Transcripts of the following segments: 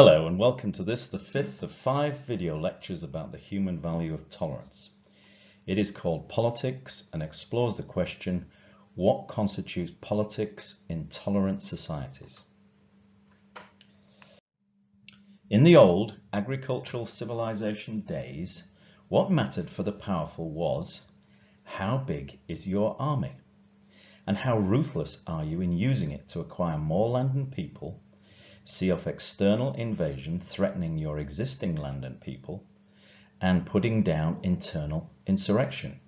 Hello and welcome to this, the fifth of 5 video lectures about the human value of tolerance. It is called Politics and explores the question, what constitutes politics in tolerant societies? In the old agricultural civilization days, what mattered for the powerful was, how big is your army? And how ruthless are you in using it to acquire more land and people, see off external invasion threatening your existing land and people, and putting down internal insurrection.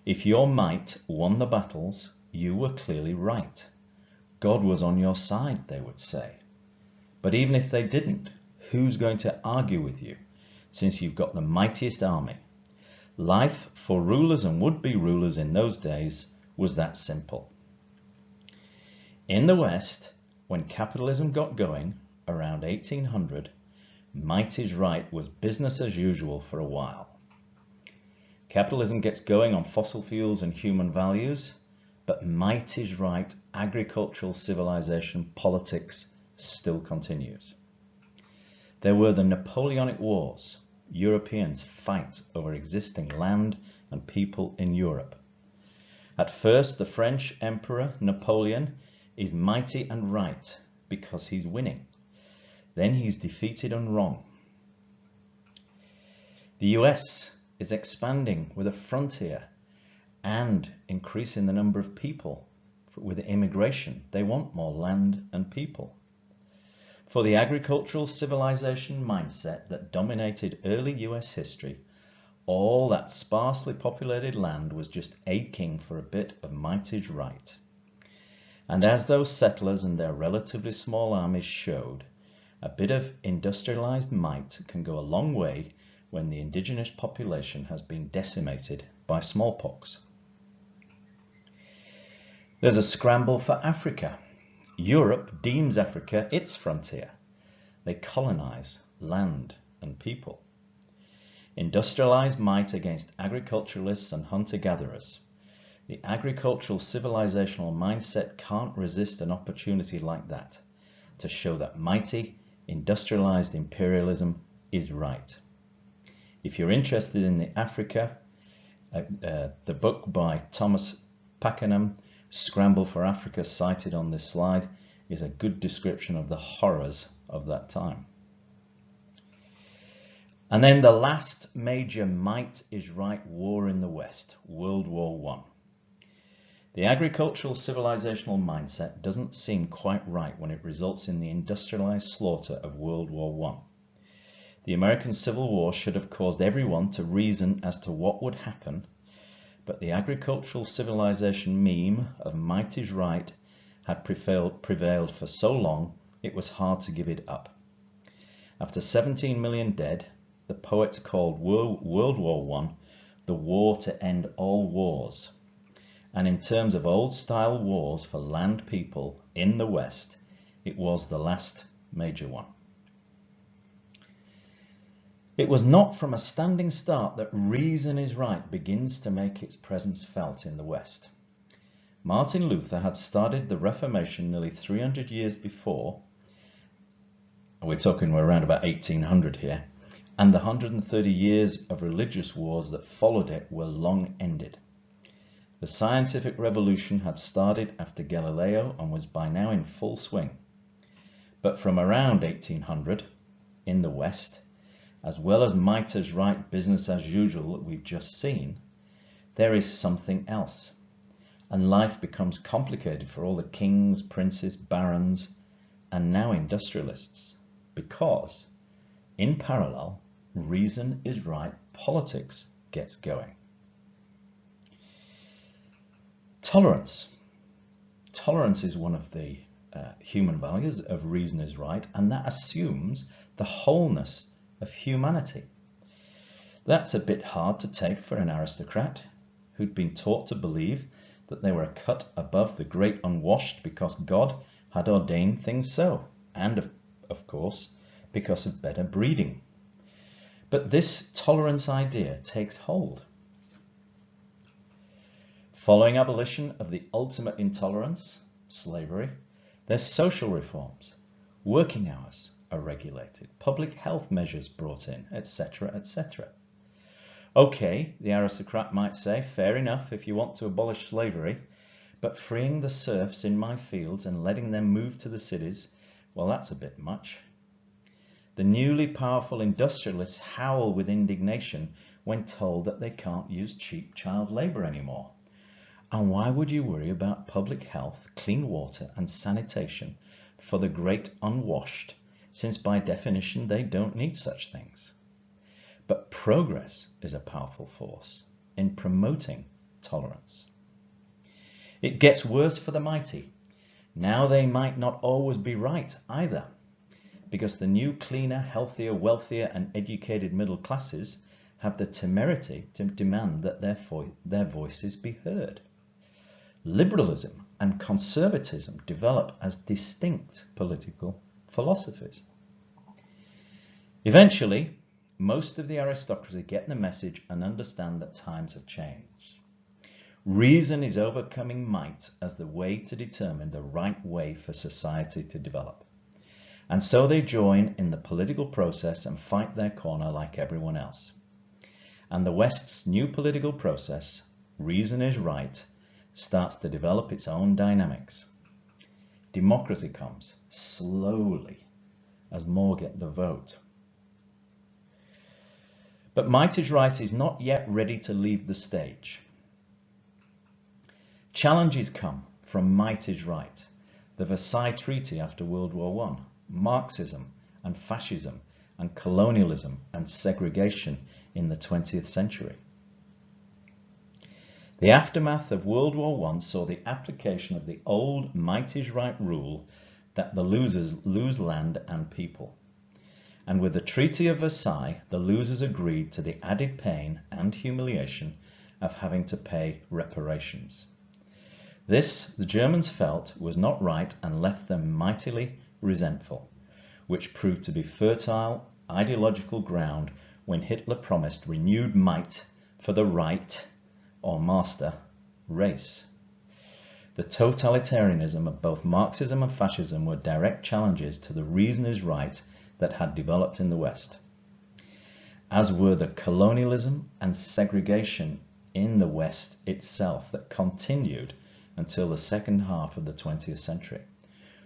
If your might won the battles, you were clearly right. God was on your side, they would say. But even if they didn't, who's going to argue with you, since you've got the mightiest army? Life for rulers and would-be rulers in those days was that simple. In the West, when capitalism got going around 1800, might is right was business as usual for a while. Capitalism gets going on fossil fuels and human values, but might is right agricultural civilization politics still continues. There were the Napoleonic Wars. Europeans fight over existing land and people in Europe. At first, the French Emperor Napoleon is mighty and right because he's winning. Then he's defeated and wrong. The US is expanding with a frontier and increasing the number of people with immigration. They want more land and people. For the agricultural civilization mindset that dominated early US history, all that sparsely populated land was just aching for a bit of might is right. And as those settlers and their relatively small armies showed, a bit of industrialized might can go a long way when the indigenous population has been decimated by smallpox. There's a scramble for Africa. Europe deems Africa its frontier. They colonize land and people. Industrialized might against agriculturalists and hunter-gatherers. The agricultural civilizational mindset can't resist an opportunity like that to show that mighty, industrialized imperialism is right. If you're interested in the Africa, the book by Thomas Pakenham, Scramble for Africa, cited on this slide, is a good description of the horrors of that time. And then the last major might is right war in the West, World War I. The agricultural civilizational mindset doesn't seem quite right when it results in the industrialized slaughter of World War I. The American Civil War should have caused everyone to reason as to what would happen, but the agricultural civilization meme of might is right had prevailed for so long it was hard to give it up. After 17 million dead, the poets called World War I the war to end all wars. And in terms of old-style wars for land people in the West, it was the last major one. It was not from a standing start that reason is right begins to make its presence felt in the West. Martin Luther had started the Reformation nearly 300 years before. We're talking around about 1800 here. And the 130 years of religious wars that followed it were long ended. The scientific revolution had started after Galileo and was by now in full swing. But from around 1800, in the West, as well as might as right business as usual that we've just seen, there is something else. And life becomes complicated for all the kings, princes, barons, and now industrialists. Because, in parallel, reason is right politics gets going. Tolerance. Tolerance is one of the human values of reason is right, and that assumes the wholeness of humanity. That's a bit hard to take for an aristocrat who'd been taught to believe that they were a cut above the great unwashed because God had ordained things so, and of course, because of better breeding. But this tolerance idea takes hold. Following abolition of the ultimate intolerance, slavery, there's social reforms, working hours, are regulated, public health measures brought in, etc., etc. Okay, the aristocrat might say, fair enough if you want to abolish slavery, but freeing the serfs in my fields and letting them move to the cities, well, that's a bit much. The newly powerful industrialists howl with indignation when told that they can't use cheap child labour anymore. And why would you worry about public health, clean water and sanitation for the great unwashed, since by definition they don't need such things? But progress is a powerful force in promoting tolerance. It gets worse for the mighty. Now they might not always be right either, because the new cleaner, healthier, wealthier and educated middle classes have the temerity to demand that their voices be heard. Liberalism and conservatism develop as distinct political philosophies. Eventually, most of the aristocracy get the message and understand that times have changed. Reason is overcoming might as the way to determine the right way for society to develop. And so they join in the political process and fight their corner like everyone else. And the West's new political process, reason is right, starts to develop its own dynamics. Democracy comes slowly as more get the vote. But might is right is not yet ready to leave the stage. Challenges come from might is right, the Versailles Treaty after World War I, Marxism and fascism and colonialism and segregation in the 20th century. The aftermath of World War I saw the application of the old might is right rule that the losers lose land and people. And with the Treaty of Versailles, the losers agreed to the added pain and humiliation of having to pay reparations. This, the Germans felt, was not right and left them mightily resentful, which proved to be fertile ideological ground when Hitler promised renewed might for the right, or master, race. The totalitarianism of both Marxism and fascism were direct challenges to the reason is right that had developed in the West, as were the colonialism and segregation in the West itself that continued until the second half of the 20th century,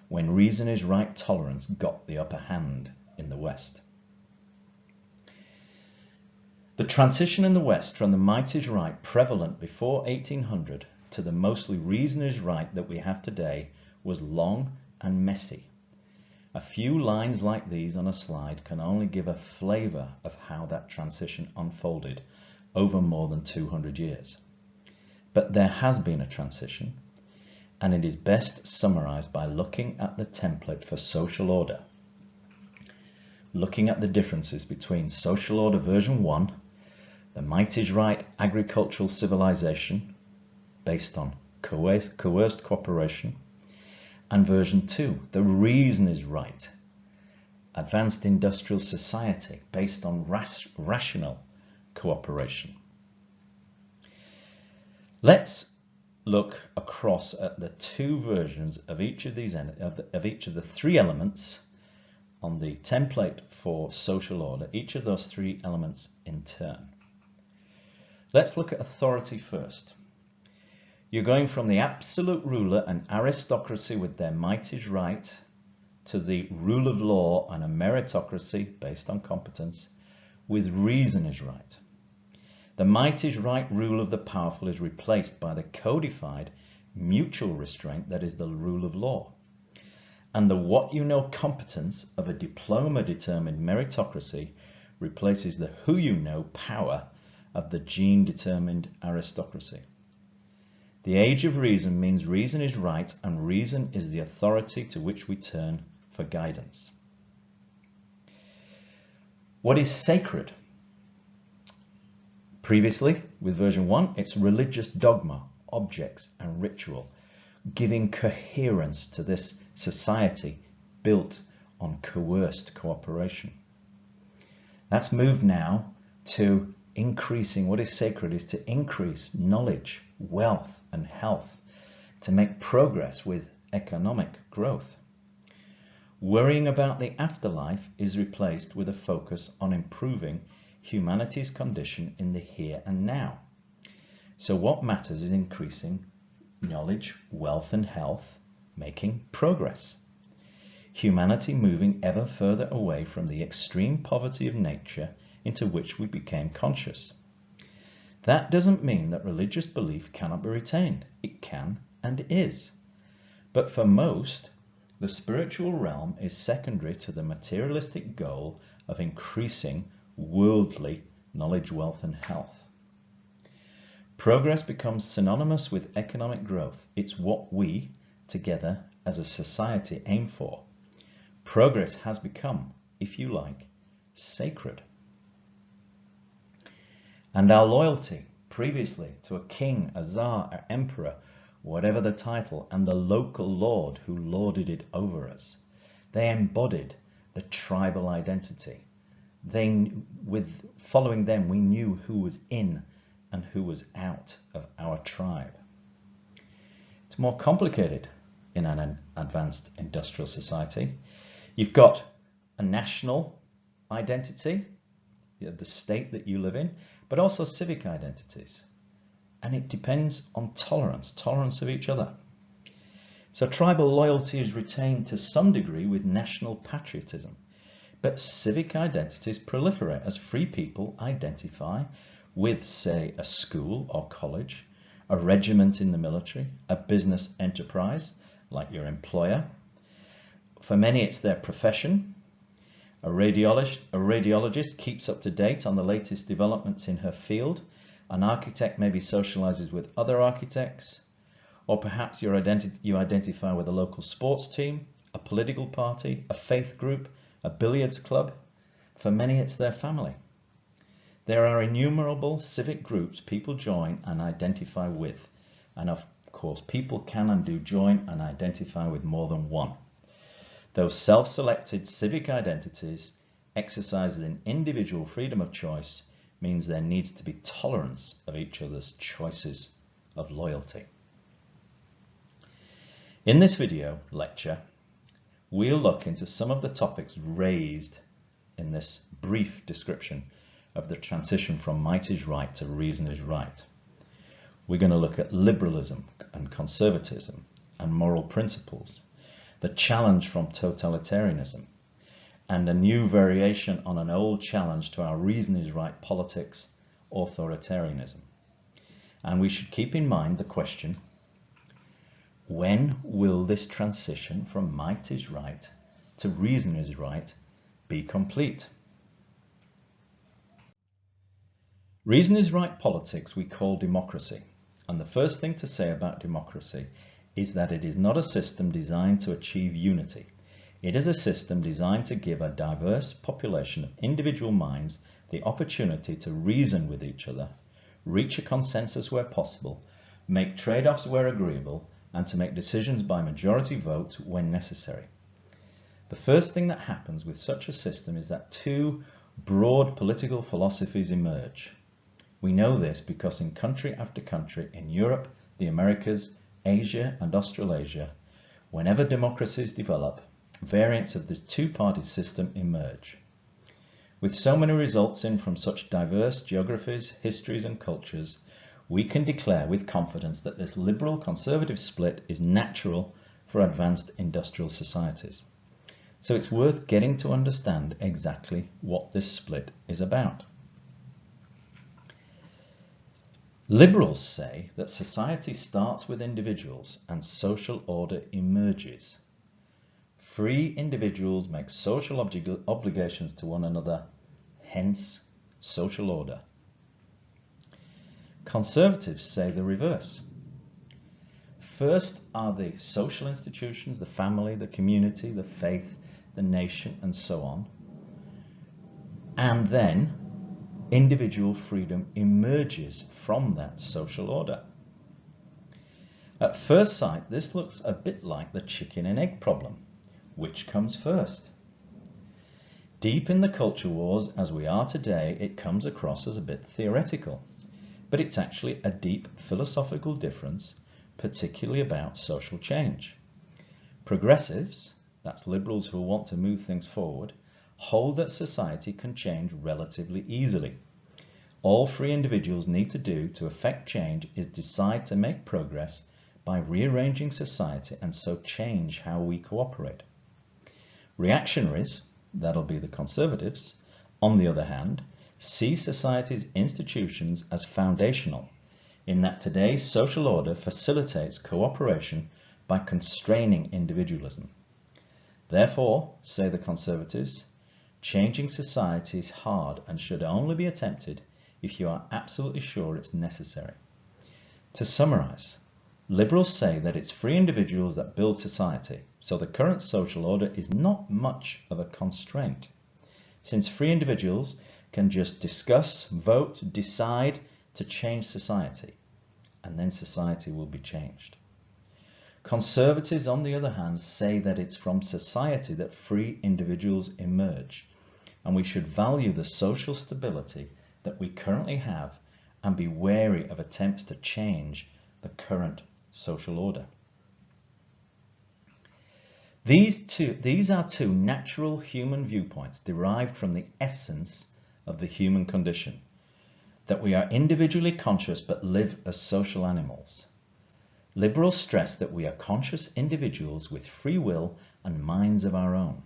when reason is right tolerance got the upper hand in the West. The transition in the West from the might is right prevalent before 1800 to the mostly reason is right that we have today was long and messy. A few lines like these on a slide can only give a flavour of how that transition unfolded over more than 200 years. But there has been a transition, and it is best summarised by looking at the template for social order. Looking at the differences between social order version 1, the might is right agricultural civilization based on coerced cooperation, and version 2, the reason is right, advanced industrial society based on rational cooperation. Let's look across at the two versions of each of these of each of the three elements on the template for social order, each of those three elements in turn. Let's look at authority first. You're going from the absolute ruler and aristocracy with their might is right to the rule of law and a meritocracy based on competence with reason is right. The might is right rule of the powerful is replaced by the codified mutual restraint that is the rule of law. And the what you know competence of a diploma determined meritocracy replaces the who you know power of the gene determined aristocracy. The age of reason means reason is right and reason is the authority to which we turn for guidance. What is sacred? Previously, with version 1, it's religious dogma, objects and ritual, giving coherence to this society built on coerced cooperation. That's moved now to increasing. What is sacred is to increase knowledge, wealth and health, to make progress with economic growth. Worrying about the afterlife is replaced with a focus on improving humanity's condition in the here and now. So what matters is increasing knowledge, wealth and health, making progress. Humanity moving ever further away from the extreme poverty of nature into which we became conscious. That doesn't mean that religious belief cannot be retained. It can and is. But for most, the spiritual realm is secondary to the materialistic goal of increasing worldly knowledge, wealth and health. Progress becomes synonymous with economic growth. It's what we, together as a society, aim for. Progress has become, if you like, sacred. And our loyalty, previously to a king, a czar, an emperor, whatever the title, and the local lord who lorded it over us, they embodied the tribal identity. With following them, we knew who was in and who was out of our tribe. It's more complicated in an advanced industrial society. You've got a national identity, the state that you live in, but also civic identities. And it depends on tolerance of each other. So tribal loyalty is retained to some degree with national patriotism, but civic identities proliferate as free people identify with, say, a school or college, a regiment in the military, a business enterprise like your employer. For many, it's their profession. A radiologist keeps up to date on the latest developments in her field. An architect maybe socializes with other architects. Or perhaps you identify with a local sports team, a political party, a faith group, a billiards club. For many, it's their family. There are innumerable civic groups people join and identify with. And of course, people can and do join and identify with more than one. Those self-selected civic identities exercised in individual freedom of choice means there needs to be tolerance of each other's choices of loyalty. In this video lecture, we'll look into some of the topics raised in this brief description of the transition from might is right to reason is right. We're going to look at liberalism and conservatism and moral principles, the challenge from totalitarianism, and a new variation on an old challenge to our reason is right politics, authoritarianism. And we should keep in mind the question, when will this transition from might is right to reason is right be complete? Reason is right politics we call democracy. And the first thing to say about democracy is that it is not a system designed to achieve unity. It is a system designed to give a diverse population of individual minds the opportunity to reason with each other, reach a consensus where possible, make trade-offs where agreeable, and to make decisions by majority vote when necessary. The first thing that happens with such a system is that two broad political philosophies emerge. We know this because in country after country in Europe, the Americas, Asia and Australasia, whenever democracies develop, variants of this two-party system emerge. With so many results in from such diverse geographies, histories and cultures, we can declare with confidence that this liberal conservative split is natural for advanced industrial societies. So it's worth getting to understand exactly what this split is about. Liberals say that society starts with individuals and social order emerges. Free individuals make social obligations to one another, hence social order. Conservatives say the reverse. First are the social institutions, the family, the community, the faith, the nation, and so on. And then individual freedom emerges from that social order. At first sight, this looks a bit like the chicken and egg problem. Which comes first? Deep in the culture wars as we are today, it comes across as a bit theoretical, but it's actually a deep philosophical difference, particularly about social change. Progressives, that's liberals who want to move things forward, hold that society can change relatively easily. All free individuals need to do to effect change is decide to make progress by rearranging society and so change how we cooperate. Reactionaries, that'll be the conservatives, on the other hand, see society's institutions as foundational, in that today's social order facilitates cooperation by constraining individualism. Therefore, say the conservatives, changing society is hard and should only be attempted if you are absolutely sure it's necessary. To summarize, liberals say that it's free individuals that build society, so the current social order is not much of a constraint, since free individuals can just discuss, vote, decide to change society, and then society will be changed. Conservatives, on the other hand, say that it's from society that free individuals emerge, and we should value the social stability that we currently have and be wary of attempts to change the current social order. These are two natural human viewpoints derived from the essence of the human condition, that we are individually conscious but live as social animals. Liberals stress that we are conscious individuals with free will and minds of our own.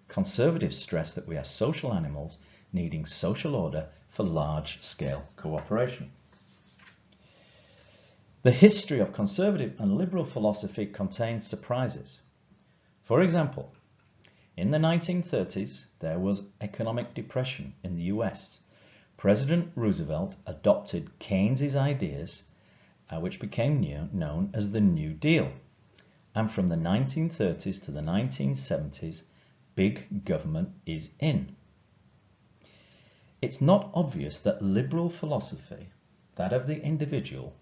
Conservatives stress that we are social animals needing social order for large-scale cooperation. The history of conservative and liberal philosophy contains surprises. For example, in the 1930s, there was economic depression in the US. President Roosevelt adopted Keynes's ideas, which became known as the New Deal. And from the 1930s to the 1970s, big government is in. It's not obvious that liberal philosophy, that of the individual,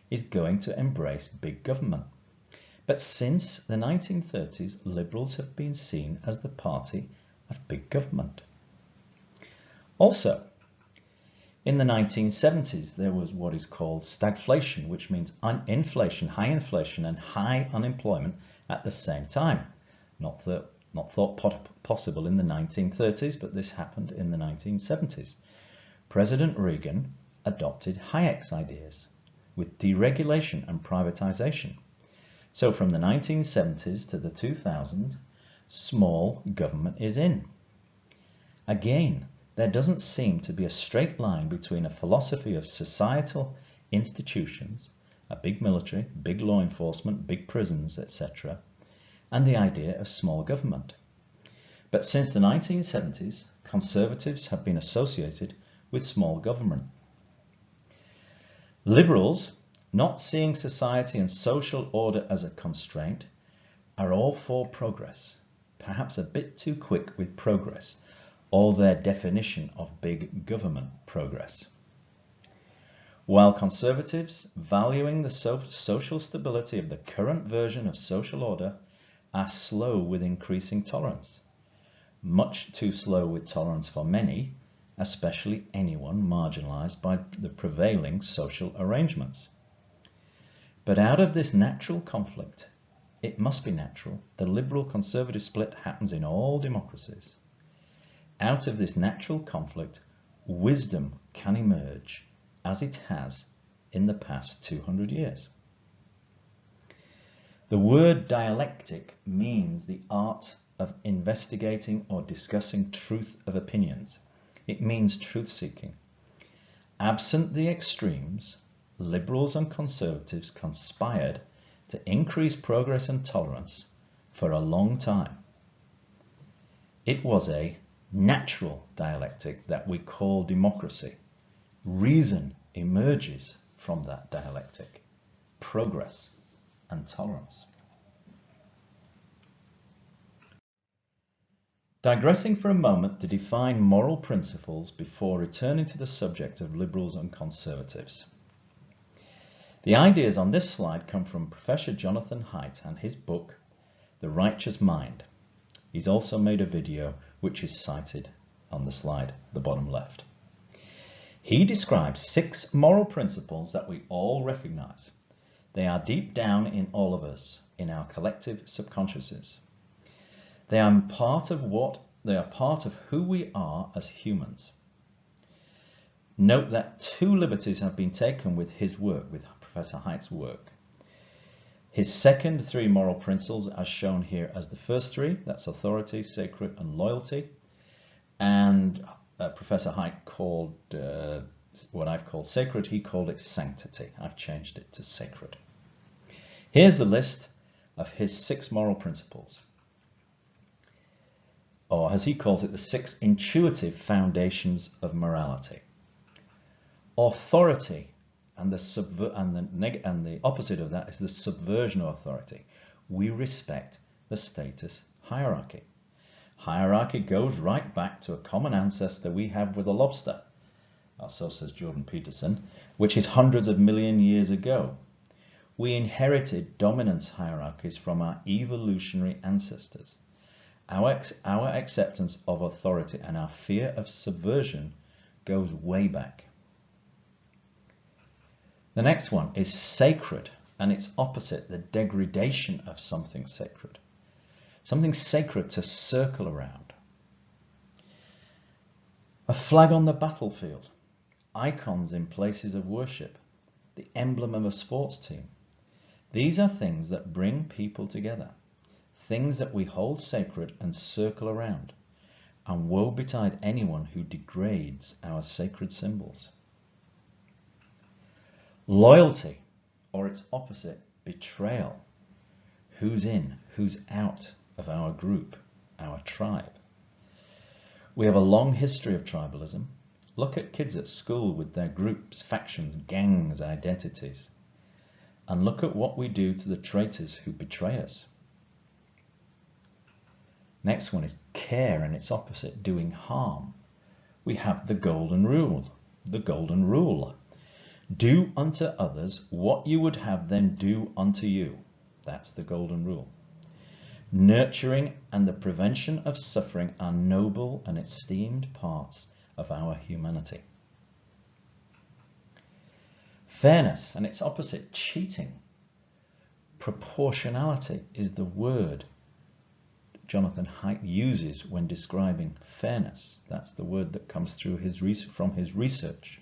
is going to embrace big government. But since the 1930s, liberals have been seen as the party of big government. Also, in the 1970s, there was what is called stagflation, which means inflation, high inflation and high unemployment at the same time. Not thought possible in the 1930s, but this happened in the 1970s. President Reagan adopted Hayek's ideas with deregulation and privatization. So from the 1970s to the 2000s, small government is in. Again, there doesn't seem to be a straight line between a philosophy of societal institutions, a big military, big law enforcement, big prisons, etc., and the idea of small government. But since the 1970s, conservatives have been associated with small government. Liberals, not seeing society and social order as a constraint, are all for progress, perhaps a bit too quick with progress, or their definition of big government progress. While conservatives, valuing the social stability of the current version of social order, are slow with increasing tolerance. Much too slow with tolerance for many, especially anyone marginalized by the prevailing social arrangements. But out of this natural conflict, it must be natural, the liberal-conservative split happens in all democracies. Out of this natural conflict, wisdom can emerge, as it has in the past 200 years. The word dialectic means the art of investigating or discussing truth of opinions. It means truth-seeking. Absent the extremes, liberals and conservatives conspired to increase progress and tolerance for a long time. It was a natural dialectic that we call democracy. Reason emerges from that dialectic, progress and tolerance. Digressing for a moment to define moral principles before returning to the subject of liberals and conservatives. The ideas on this slide come from Professor Jonathan Haidt and his book, The Righteous Mind. He's also made a video which is cited on the slide, the bottom left. He describes 6 moral principles that we all recognize. They are deep down in all of us, in our collective subconsciouses. They are part of who we are as humans. Note that 2 liberties have been taken with his work, with Professor Haidt's work. His second 3 moral principles are shown here as the first 3, that's authority, sacred, and loyalty. And Professor Haidt called what I've called sacred, he called it sanctity. I've changed it to sacred. Here's the list of his 6 moral principles, or as he calls it, the 6 intuitive foundations of morality. Authority, and the opposite of that is the subversion of authority. We respect the status hierarchy. Hierarchy goes right back to a common ancestor we have with the lobster, or so says Jordan Peterson, which is hundreds of million years ago. We inherited dominance hierarchies from our evolutionary ancestors. Our acceptance of authority and our fear of subversion goes way back. The next one is sacred, and its opposite, the degradation of something sacred. Something sacred to circle around. A flag on the battlefield, icons in places of worship, the emblem of a sports team. These are things that bring people together, things that we hold sacred and circle around, and woe betide anyone who degrades our sacred symbols. Loyalty, or its opposite, betrayal. Who's in, who's out of our group, our tribe. We have a long history of tribalism. Look at kids at school with their groups, factions, gangs, identities. And look at what we do to the traitors who betray us. Next one is care, and its opposite, doing harm. We have the golden rule. The golden rule. Do unto others what you would have them do unto you. That's the golden rule. Nurturing and the prevention of suffering are noble and esteemed parts of our humanity. Fairness, and its opposite, cheating. Proportionality is the word Jonathan Haidt uses when describing fairness. That's the word that comes through from his research.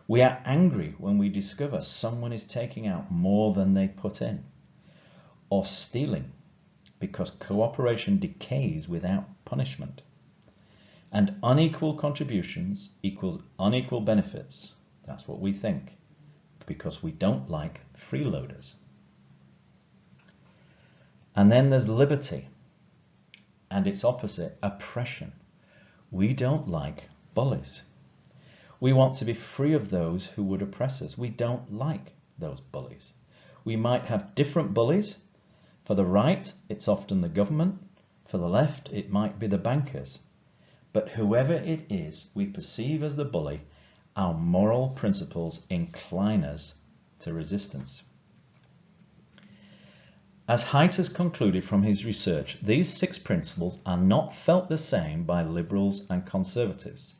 We are angry when we discover someone is taking out more than they put in, or stealing, because cooperation decays without punishment. And unequal contributions equals unequal benefits. That's what we think, because we don't like freeloaders. And then there's liberty, and its opposite, oppression. We don't like bullies. We want to be free of those who would oppress us. We don't like those bullies. We might have different bullies. For the right, it's often the government. For the left, it might be the bankers. But whoever it is we perceive as the bully, our moral principles incline us to resistance. As Haidt has concluded from his research, these 6 principles are not felt the same by liberals and conservatives.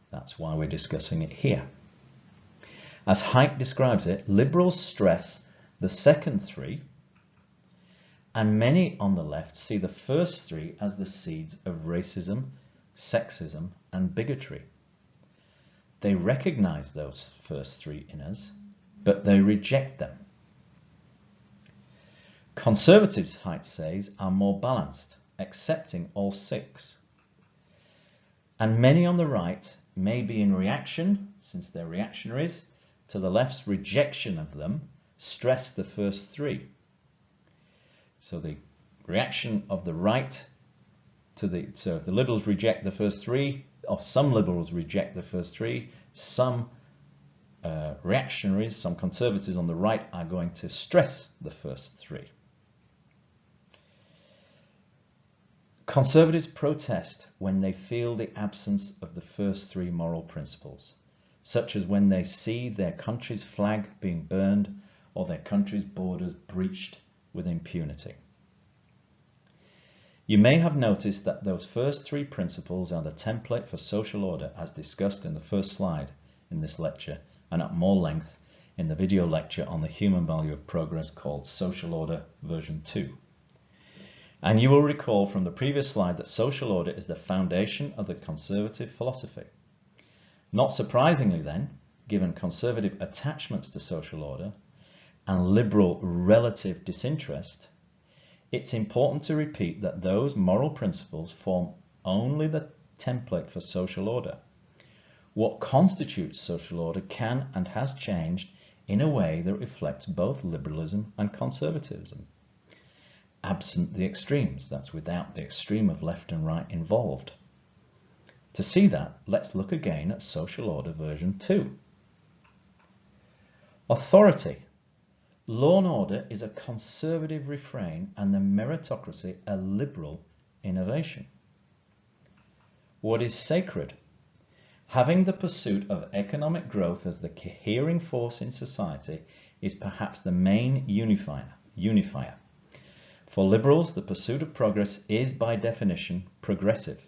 That's why we're discussing it here. As Haidt describes it, liberals stress the second 3, and many on the left see the first 3 as the seeds of racism, sexism, and bigotry. They recognize those first 3 in us, but they reject them. Conservatives, Haidt says, are more balanced, accepting all 6. And many on the right may be in reaction, since they're reactionaries, to the left's rejection of them, stress the first 3. So the reaction of the right so if the liberals reject the first 3, or some liberals reject the first 3, some reactionaries, some conservatives on the right are going to stress the first 3. Conservatives protest when they feel the absence of the first 3 moral principles, such as when they see their country's flag being burned or their country's borders breached with impunity. You may have noticed that those first 3 principles are the template for social order as discussed in the first slide in this lecture and at more length in the video lecture on the human value of progress called Social Order version 2. And you will recall from the previous slide that social order is the foundation of the conservative philosophy. Not surprisingly then, given conservative attachments to social order and liberal relative disinterest, it's important to repeat that those moral principles form only the template for social order. What constitutes social order can and has changed in a way that reflects both liberalism and conservatism, absent the extremes, that's without the extreme of left and right involved. To see that, let's look again at social order version 2. Authority. Law and order is a conservative refrain and the meritocracy a liberal innovation. What is sacred? Having the pursuit of economic growth as the cohering force in society is perhaps the main unifier. For liberals, the pursuit of progress is by definition progressive,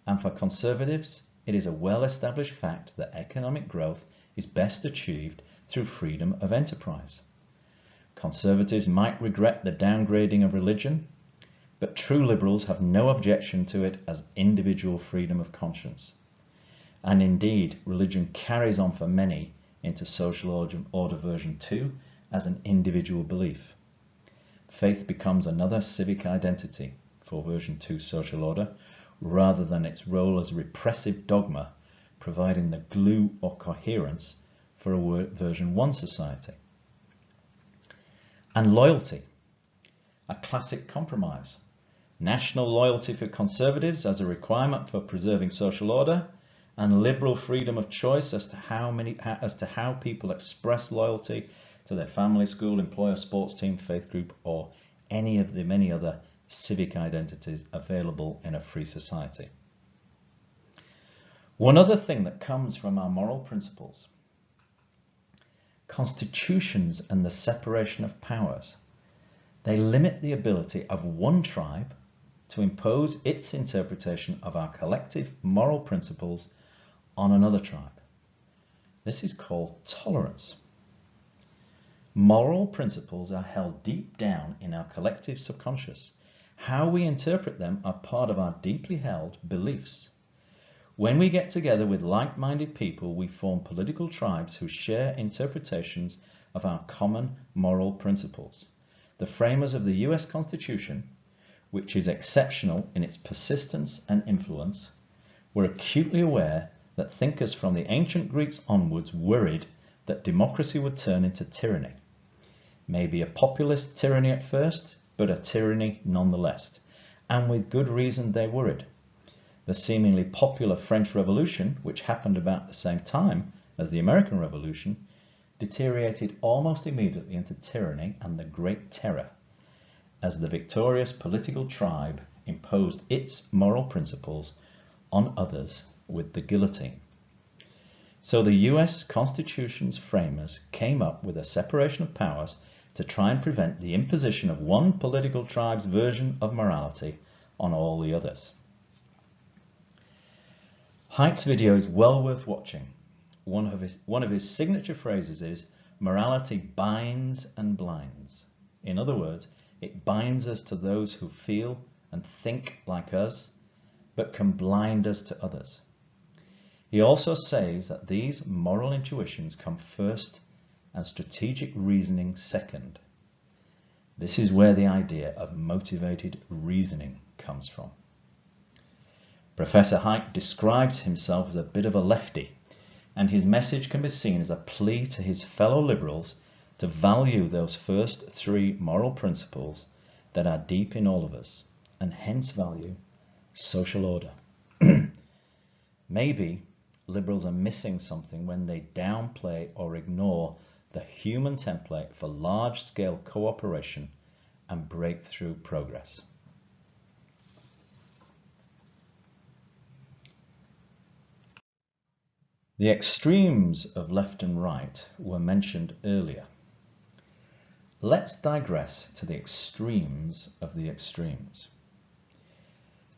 and for conservatives, it is a well-established fact that economic growth is best achieved through freedom of enterprise. Conservatives might regret the downgrading of religion, but true liberals have no objection to it as individual freedom of conscience. And indeed, religion carries on for many into social order version 2 as an individual belief. Faith becomes another civic identity for version 2 social order, rather than its role as repressive dogma, providing the glue or coherence for a version 1 society. And loyalty, a classic compromise. National loyalty for conservatives as a requirement for preserving social order, and liberal freedom of choice as to how people express loyalty to their family, school, employer, sports team, faith group, or any of the many other civic identities available in a free society. One other thing that comes from our moral principles: constitutions and the separation of powers. They limit the ability of one tribe to impose its interpretation of our collective moral principles on another tribe. This is called tolerance. Moral principles are held deep down in our collective subconscious. How we interpret them are part of our deeply held beliefs. When we get together with like-minded people, we form political tribes who share interpretations of our common moral principles. The framers of the US Constitution, which is exceptional in its persistence and influence, were acutely aware that thinkers from the ancient Greeks onwards worried that democracy would turn into tyranny. Maybe a populist tyranny at first, but a tyranny nonetheless. And with good reason they worried. The seemingly popular French Revolution, which happened about the same time as the American Revolution, deteriorated almost immediately into tyranny and the Great Terror, as the victorious political tribe imposed its moral principles on others with the guillotine. So the US Constitution's framers came up with a separation of powers to try and prevent the imposition of one political tribe's version of morality on all the others. Haidt's video is well worth watching. One of his signature phrases is, "Morality binds and blinds." In other words, it binds us to those who feel and think like us, but can blind us to others. He also says that these moral intuitions come first and strategic reasoning second. This is where the idea of motivated reasoning comes from. Professor Haidt describes himself as a bit of a lefty, and his message can be seen as a plea to his fellow liberals to value those first three moral principles that are deep in all of us, and hence value social order. Maybe liberals are missing something when they downplay or ignore the human template for large-scale cooperation and breakthrough progress. The extremes of left and right were mentioned earlier. Let's digress to the extremes of the extremes.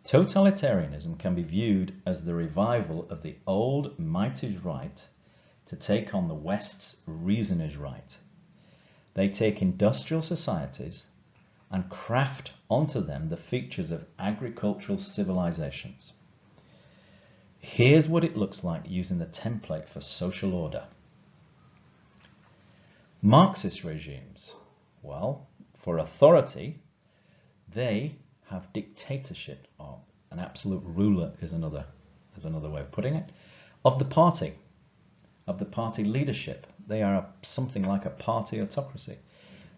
Totalitarianism can be viewed as the revival of the old might-is right to take on the West's reason is right. They take industrial societies and craft onto them the features of agricultural civilizations. Here's what it looks like using the template for social order. Marxist regimes. Well, for authority, they have dictatorship, or an absolute ruler is another way of putting it, of the party leadership. They are something like a party autocracy.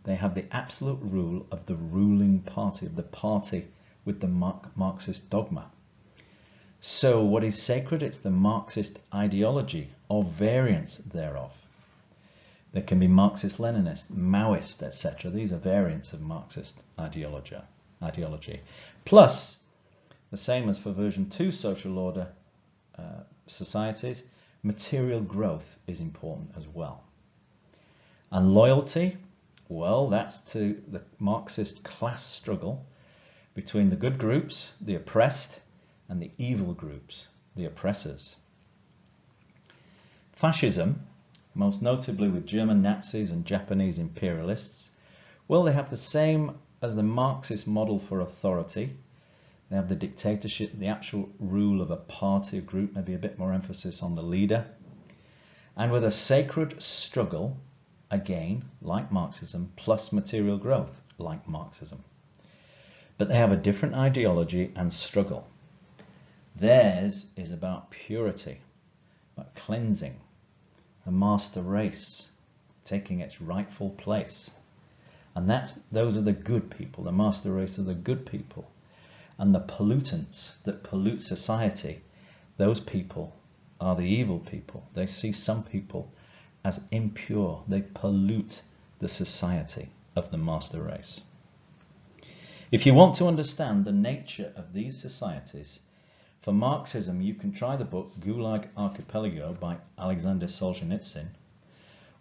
They have the absolute rule of the ruling party, of the party with the Marxist dogma. So what is sacred? It's the Marxist ideology or variants thereof. There can be Marxist-Leninist, Maoist, etc. These are variants of Marxist ideology. Plus, the same as for version 2 social order societies, material growth is important as well. And loyalty, well, that's to the Marxist class struggle between the good groups, the oppressed, and the evil groups, the oppressors. Fascism, most notably with German Nazis and Japanese imperialists, well, they have the same as the Marxist model for authority. They have the dictatorship, the actual rule of a party, a group, maybe a bit more emphasis on the leader. And with a sacred struggle, again, like Marxism, plus material growth, like Marxism. But they have a different ideology and struggle. Theirs is about purity, about cleansing, the master race, taking its rightful place. And those are the good people, the master race are the good people. And the pollutants that pollute society, those people are the evil people. They see some people as impure. They pollute the society of the master race. If you want to understand the nature of these societies, for Marxism, you can try the book Gulag Archipelago by Alexander Solzhenitsyn,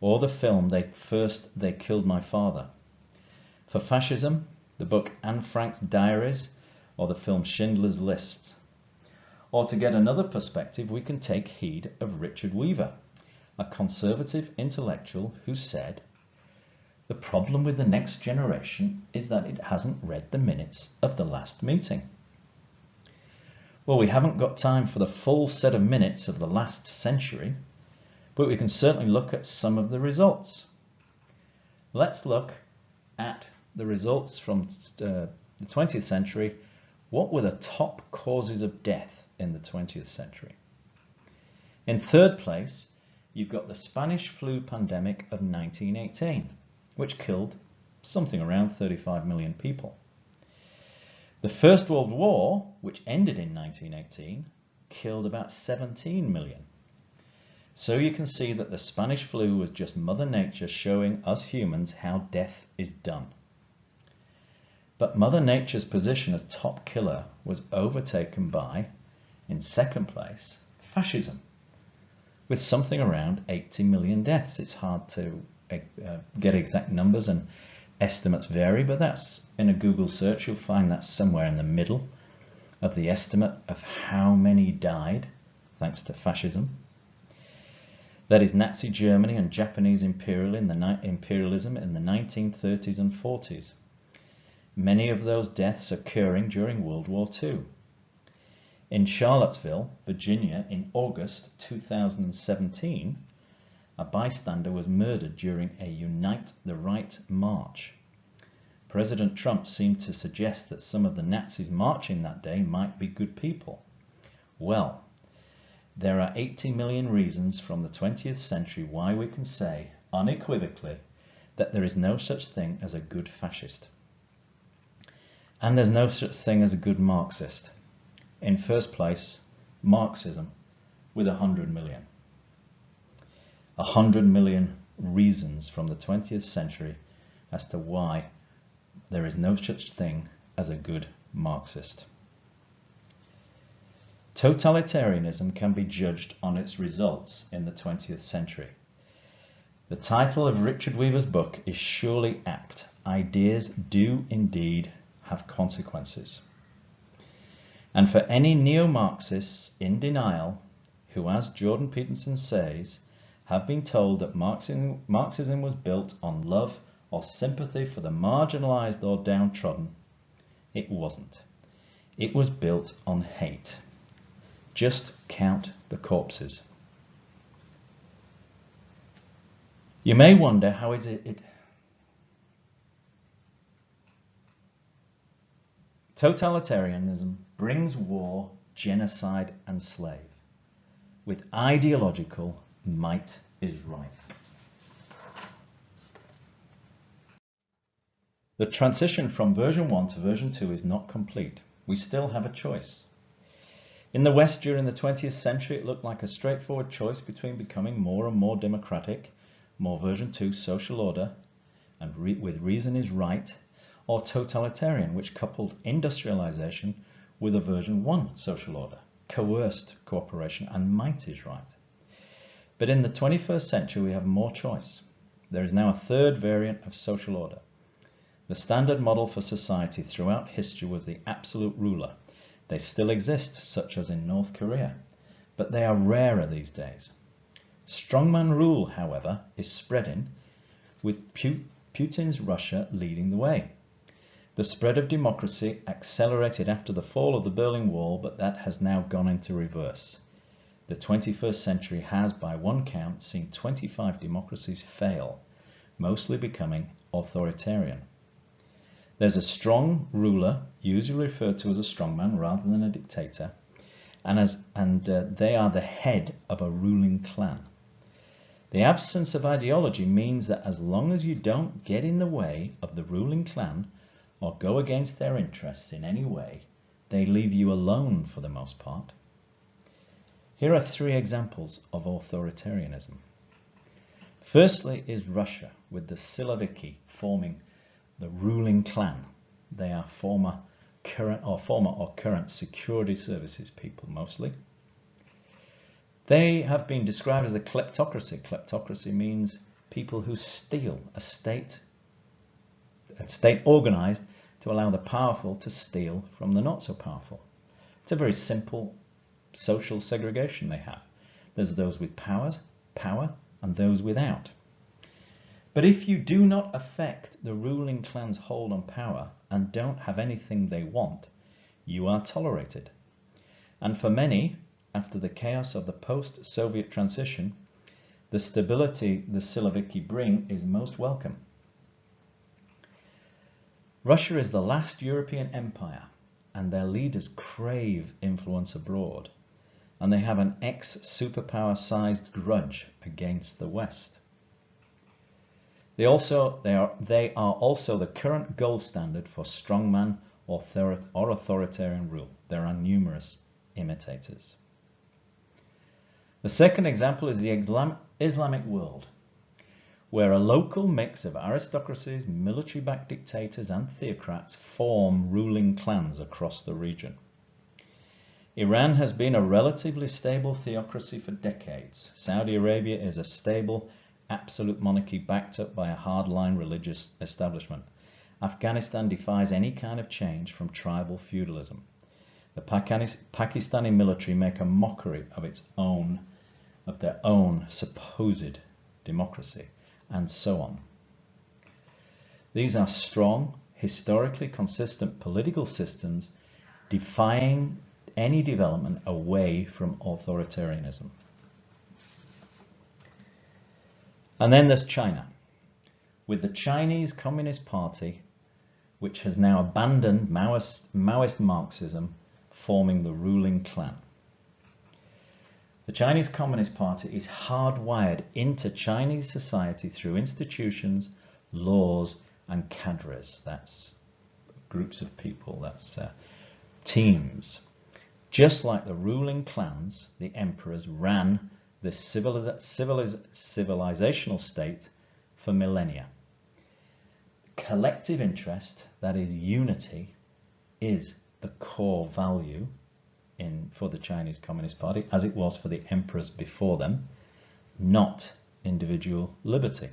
or the film They Killed My Father. For fascism, the book Anne Frank's Diaries, or the film Schindler's List. Or to get another perspective, we can take heed of Richard Weaver, a conservative intellectual who said, "The problem with the next generation is that it hasn't read the minutes of the last meeting." Well, we haven't got time for the full set of minutes of the last century, but we can certainly look at some of the results. Let's look at the results from the 20th century. What were the top causes of death in the 20th century? In third place, you've got the Spanish flu pandemic of 1918, which killed something around 35 million people. The First World War, which ended in 1918, killed about 17 million. So you can see that the Spanish flu was just Mother Nature showing us humans how death is done. But Mother Nature's position as top killer was overtaken by, in second place, fascism, with something around 80 million deaths. It's hard to get exact numbers and estimates vary, but that's in a Google search, you'll find that somewhere in the middle of the estimate of how many died thanks to fascism. That is Nazi Germany and Japanese imperialism in the 1930s and 40s. Many of those deaths occurring during World War II. In Charlottesville, Virginia, in August 2017, a bystander was murdered during a Unite the Right march. President Trump seemed to suggest that some of the Nazis marching that day might be good people. Well, there are 80 million reasons from the 20th century why we can say unequivocally that there is no such thing as a good fascist. And there's no such thing as a good Marxist. In first place, Marxism with 100 million. 100 million reasons from the 20th century as to why there is no such thing as a good Marxist. Totalitarianism can be judged on its results in the 20th century. The title of Richard Weaver's book is surely apt. Ideas do indeed have consequences. And for any neo-Marxists in denial who, as Jordan Peterson says, have been told that Marxism was built on love or sympathy for the marginalized or downtrodden, It wasn't. It was built on hate. Just count the corpses. You may wonder how is it totalitarianism brings war, genocide and slave with ideological might is right. The transition from version 1 to version 2 is not complete. We still have a choice. In the West during the 20th century, it looked like a straightforward choice between becoming more and more democratic, more version 2 social order, and with reason is right, or totalitarian, which coupled industrialization with a version 1 social order, coerced cooperation, and might is right. But in the 21st century, we have more choice. There is now a third variant of social order. The standard model for society throughout history was the absolute ruler. They still exist, such as in North Korea, but they are rarer these days. Strongman rule, however, is spreading, with Putin's Russia leading the way. The spread of democracy accelerated after the fall of the Berlin Wall, but that has now gone into reverse. The 21st century has, by one count, seen 25 democracies fail, mostly becoming authoritarian. There's a strong ruler, usually referred to as a strongman rather than a dictator, and they are the head of a ruling clan. The absence of ideology means that as long as you don't get in the way of the ruling clan or go against their interests in any way, they leave you alone for the most part. Here are 3 examples of authoritarianism. Firstly is Russia, with the Siloviki forming the ruling clan. They are former or current security services people mostly. They have been described as a kleptocracy. Kleptocracy means people who steal, a state organized to allow the powerful to steal from the not so powerful. It's a very simple social segregation they have. There's those with power and those without. But if you do not affect the ruling clan's hold on power and don't have anything they want, you are tolerated. And for many, after the chaos of the post-Soviet transition, the stability the Siloviki bring is most welcome. Russia is the last European empire, and their leaders crave influence abroad, and they have an ex-superpower-sized grudge against the West. They are also the current gold standard for strongman or authoritarian rule. There are numerous imitators. The second example is the Islamic world, where a local mix of aristocracies, military-backed dictators and theocrats form ruling clans across the region. Iran has been a relatively stable theocracy for decades. Saudi Arabia is a stable, absolute monarchy backed up by a hardline religious establishment. Afghanistan defies any kind of change from tribal feudalism. The Pakistani military make a mockery of their own supposed democracy, and so on. These are strong, historically consistent political systems defying any development away from authoritarianism. And then there's China, with the Chinese Communist Party, which has now abandoned Maoist Marxism, forming the ruling clan. The Chinese Communist Party is hardwired into Chinese society through institutions, laws, and cadres. That's groups of people, that's teams. Just like the ruling clans, the emperors ran the civilizational state for millennia. Collective interest, that is unity, is the core value for the Chinese Communist Party, as it was for the emperors before them, not individual liberty.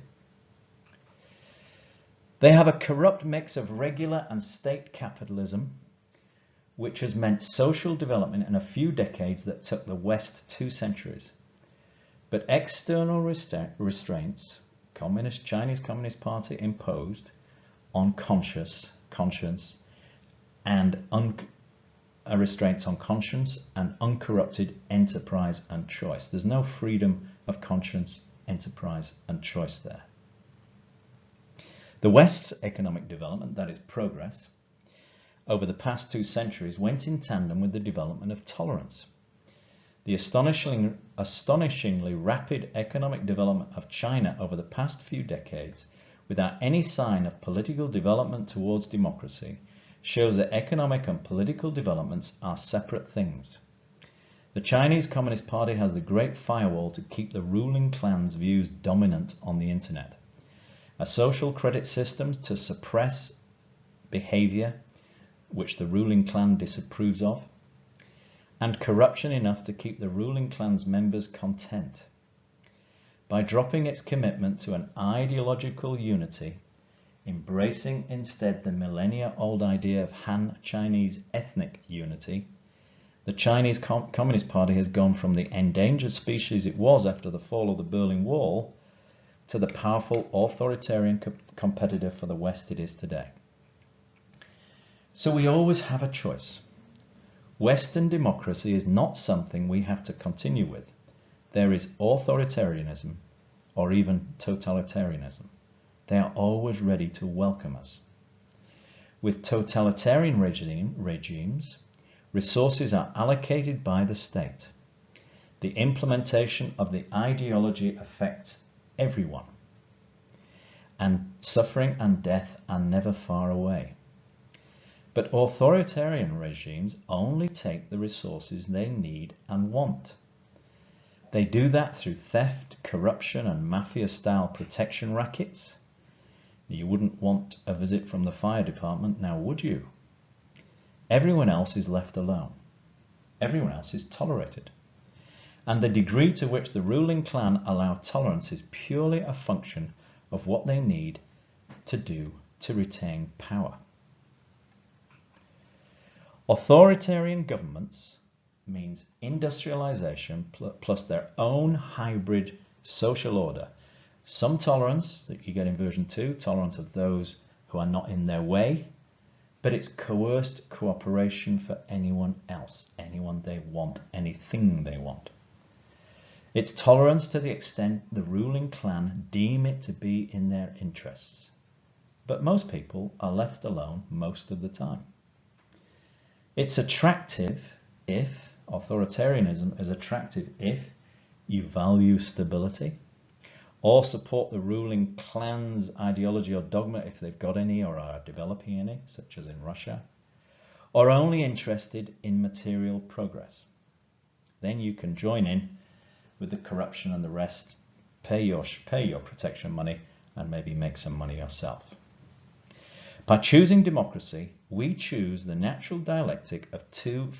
They have a corrupt mix of regular and state capitalism, which has meant social development in a few decades that took the West 2 centuries. But external restraints, Chinese Communist Party imposed on conscience, and restraints on conscience and uncorrupted enterprise and choice. There's no freedom of conscience, enterprise and choice there. The West's economic development, that is progress, over the past 2 centuries went in tandem with the development of tolerance. The astonishingly rapid economic development of China over the past few decades, without any sign of political development towards democracy, shows that economic and political developments are separate things. The Chinese Communist Party has the Great Firewall to keep the ruling clan's views dominant on the internet, a social credit system to suppress behavior which the ruling clan disapproves of, and corruption enough to keep the ruling clan's members content. By dropping its commitment to an ideological unity, embracing instead the millennia-old idea of Han Chinese ethnic unity, the Chinese Communist Party has gone from the endangered species it was after the fall of the Berlin Wall to the powerful authoritarian competitor for the West it is today. So we always have a choice. Western democracy is not something we have to continue with. There is authoritarianism or even totalitarianism. They are always ready to welcome us. With totalitarian regimes, resources are allocated by the state. The implementation of the ideology affects everyone, and suffering and death are never far away. But authoritarian regimes only take the resources they need and want. They do that through theft, corruption, and mafia-style protection rackets. You wouldn't want a visit from the fire department, now would you? Everyone else is left alone. Everyone else is tolerated. And the degree to which the ruling clan allow tolerance is purely a function of what they need to do to retain power. Authoritarian governments means industrialization plus their own hybrid social order. Some tolerance that you get in version 2, tolerance of those who are not in their way, but it's coerced cooperation for anyone else, anyone they want, anything they want. It's tolerance to the extent the ruling clan deem it to be in their interests. But most people are left alone most of the time. It's attractive if, authoritarianism is attractive if you value stability, or support the ruling clan's ideology or dogma if they've got any or are developing any, such as in Russia, or only interested in material progress. Then you can join in with the corruption and the rest, pay your protection money and maybe make some money yourself. By choosing democracy, we choose the natural dialectic of 2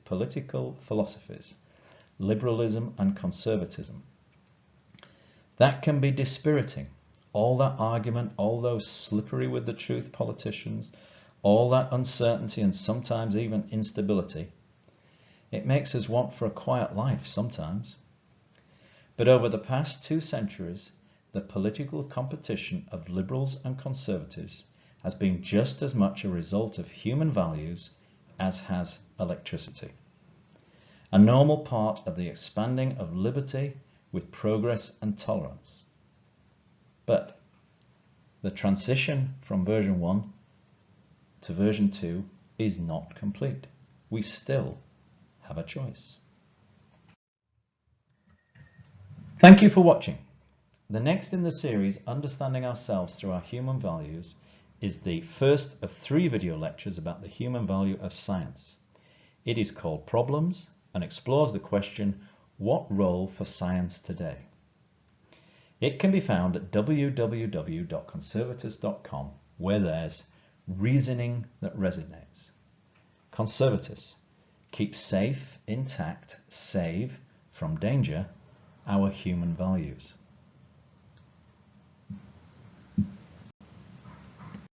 political philosophies, liberalism and conservatism. That can be dispiriting. All that argument, all those slippery with the truth politicians, all that uncertainty and sometimes even instability. It makes us want for a quiet life sometimes. But over the past 2 centuries, the political competition of liberals and conservatives has been just as much a result of human values as has electricity. A normal part of the expanding of liberty with progress and tolerance. But the transition from version 1 to version 2 is not complete. We still have a choice. Thank you for watching. The next in the series, Understanding Ourselves Through Our Human Values, is the first of 3 video lectures about the human value of science. It is called Problems and explores the question, what role for science today? It can be found at www.conservatus.com, where there's reasoning that resonates. Conservatus, keep safe, intact, save from danger our human values.